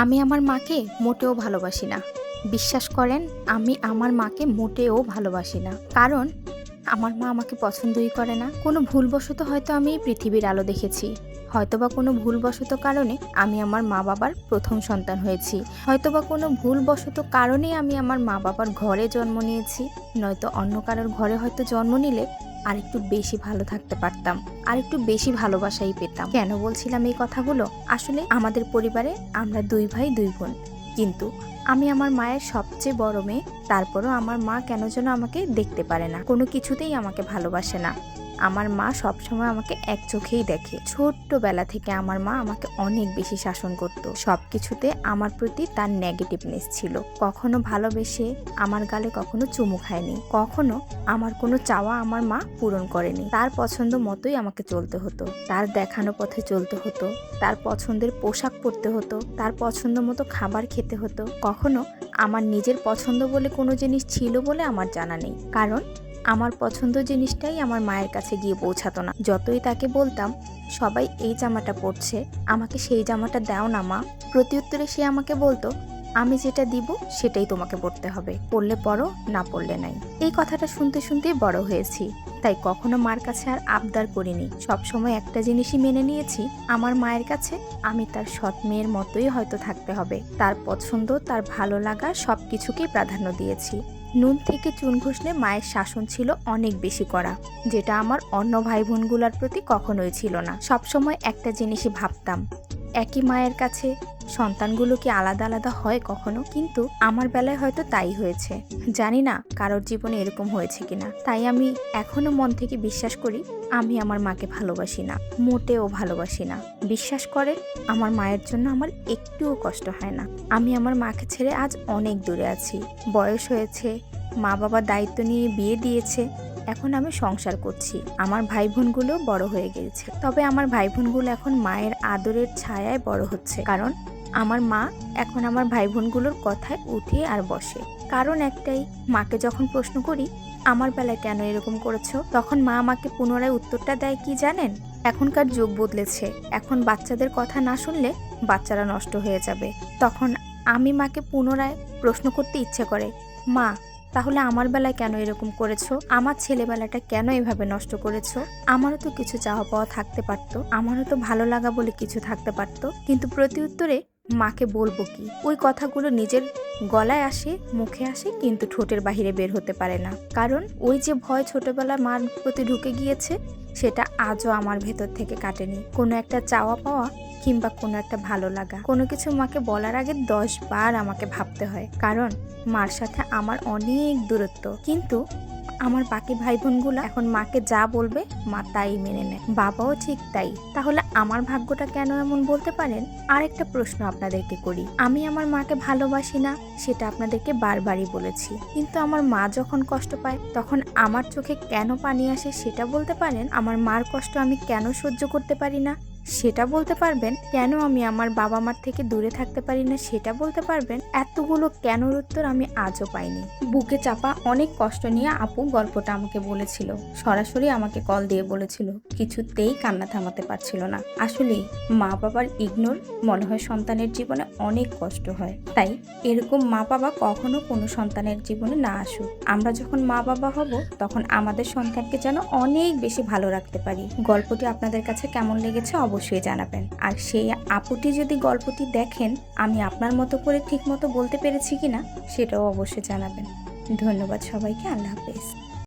আমি আমার মাকে মোটেও ভালোবাসি না। বিশ্বাস করেন, আমি আমার মাকে মোটেও ভালোবাসি না। কারণ আমার মা আমাকে পছন্দই করে না। কোনো ভুলবশত হয়তো আমি এই পৃথিবীর আলো দেখেছি। হয়তোবা কোনো ভুলবশত কারণে আমি আমার মা বাবার প্রথম সন্তান হয়েছি। হয়তোবা কোনো ভুলবশত কারণেই আমি আমার মা বাবার ঘরে জন্ম নিয়েছি। নয়তো অন্য কারোর ঘরে হয়তো জন্ম নিলে আরেকটু বেশি ভালো থাকতে পারতাম, আরেকটু বেশি ভালোবাসাই পেতাম। কেন বলছিলাম এই কথাগুলো? আসলে আমাদের পরিবারে আমরা 2 ভাই 2 বোন, কিন্তু আমি আমার মায়ের সবচেয়ে বড় মেয়ে। তারপরও আমার মা কেন যেন আমাকে দেখতে পারে না, কোনো কিছুতেই আমাকে ভালোবাসে না। আমার মা সবসময় আমাকে এক চোখেই দেখে। ছোট্টবেলা থেকে আমার মা আমাকে অনেক বেশি শাসন করত। সব কিছুতে আমার প্রতি তার নেগেটিভনেস ছিল। কখনো ভালোবেসে আমার গালে কখনো চুমু খায়নি, কখনো আমার কোনো চাওয়া আমার মা পূরণ করেনি। তার পছন্দ মতোই আমাকে চলতে হতো, তার দেখানো পথে চলতে হতো, তার পছন্দের পোশাক পরতে হতো, তার পছন্দ মতো খাবার খেতে হতো। কখনো আমার নিজের পছন্দ বলে কোনো জিনিস ছিল বলে আমার জানা নেই, কারণ আমার পছন্দ জিনিসটাই আমার মায়ের কাছে গিয়ে পৌঁছাতো না। যতই তাকে বলতাম সবাই এই জামাটা পরছে, আমাকে সেই জামাটা দাও না মা, প্রত্যুত্তরে সে আমাকে বলতো আমি যেটা দিব সেটাই তোমাকে পড়তে হবে, পড়লে পড়ো, না পড়লে নাই। এই কথাটা শুনতে শুনতেই বড় হয়েছি, তাই কখনো মার কাছে আর আবদার করিনি। সবসময় একটা জিনিসই মেনে নিয়েছি, আমার মায়ের কাছে আমি তার সৎ মেয়ের মতোই হয়তো থাকতে হবে। তার পছন্দ, তার ভালো লাগা সব কিছুকেই প্রাধান্য দিয়েছি। নুন থেকে চুন ঘষলে মায়ের শাসন ছিল অনেক বেশি কড়া, যেটা আমার অন্য ভাই বোনগুলোর প্রতি কখনোই ছিল না। সবসময় একটা জিনিসই ভাবতাম, একই মায়ের কাছে সন্তানগুলো কি আলাদা আলাদা হয় কখনো? কিন্তু আমার বেলায় হয়তো তাই হয়েছে। জানি না কারোর জীবনে এরকম হয়েছে কিনা। তাই আমি এখনো মন থেকে বিশ্বাস করি আমি আমার মাকে ভালোবাসি না, মোটেও ভালোবাসি না। বিশ্বাস করে আমার মায়ের জন্য আমার একটুও কষ্ট হয় না। আমি আমার মাকে ছেড়ে আজ অনেক দূরে আছি। বয়স হয়েছে, মা বাবা দায়িত্ব নিয়ে বিয়ে দিয়েছে, এখন আমি সংসার করছি। আমার ভাই বোনগুলো বড় হয়ে গেছে, তবে আমার ভাই বোনগুলো এখন মায়ের আদরের ছায়ায় বড় হচ্ছে। কারণ আমার মা এখন আমার ভাই বোনগুলোর কথায় উঠে আর বসে। কারণ একটাই, মাকে যখন প্রশ্ন করি আমার বেলায় কেন এরকম করেছো, তখন মা আমাকে পুনরায় উত্তরটা দেয় কি জানেন? এখনকার যুগ বদলেছে, এখন বাচ্চাদের কথা না শুনলে বাচ্চারা নষ্ট হয়ে যাবে। তখন আমি মাকে পুনরায় প্রশ্ন করতে ইচ্ছে করে, মা তাহলে আমার বেলায় কেন এরকম করেছো? আমার ছেলেবেলাটা কেন এভাবে নষ্ট করেছো? আমারও তো কিছু চাওয়া পাওয়া থাকতে পারতো, আমারও তো ভালো লাগা বলে কিছু থাকতে পারতো। কিন্তু প্রতি উত্তরে মাকে বলবো কি? ওই কথাগুলো নিজের গলায় আসে, মুখে আসে, কিন্তু ঠোঁটের বাহিরে বের হতে পারে না। কারণ ওই যে ভয় ছোটবেলায় মার প্রতি ঢুকে গিয়েছে, সেটা আজও আমার ভেতর থেকে কাটেনি। কোনো একটা চাওয়া পাওয়া কিংবা কোনো একটা ভালো লাগা, কোনো কিছু মাকে বলার আগে 10 বার আমাকে ভাবতে হয়। কারণ মার সাথে আমার অনেক দূরত্ব। কিন্তু আমার বাকি ভাই বোনগুলো এখন মাকে যা বলবে মা তাই মেনে নেয়, বাবাও ঠিক তাই। তাহলে আমার ভাগ্যটা কেন এমন বলতে পারেন? আরেকটা প্রশ্ন আপনাদেরকে করি, আমি আমার মাকে ভালোবাসি না সেটা আপনাদেরকে বারবারই বলেছি, কিন্তু আমার মা যখন কষ্ট পায় তখন আমার চোখে কেন পানি আসে সেটা বলতে পারেন? আমার মার কষ্ট আমি কেন সহ্য করতে পারি না সেটা বলতে পারবেন? কেন আমি আমার বাবা মার থেকে দূরে থাকতে পারি না সেটা বলতে পারবেন? এতগুলো কেনর উত্তর আমি আজও পাইনি। বুকে চাপা অনেক কষ্ট নিয়ে আপু গল্পটা আমাকে বলেছিল, সরাসরি আমাকে কল দিয়ে বলেছিল, কিছুতেই কান্না থামাতে পারছিল না। আসলেই মা বাবার ইগনোর মনে হয় সন্তানের জীবনে অনেক কষ্ট হয়। তাই এরকম মা বাবা কখনো কোনো সন্তানের জীবনে না আসুক। আমরা যখন মা বাবা হব তখন আমাদের সন্তানকে যেন অনেক বেশি ভালো রাখতে পারি। গল্পটি আপনাদের কাছে কেমন লেগেছে অবশ্যই জানাবেন। আর সেই আপুটি যদি গল্পটি দেখেন আমি আপনার মতো করে ঠিক মতো বলতে পেরেছি কিনা সেটাও অবশ্যই জানাবেন। ধন্যবাদ সবাইকে। আল্লাহ হাফেজ।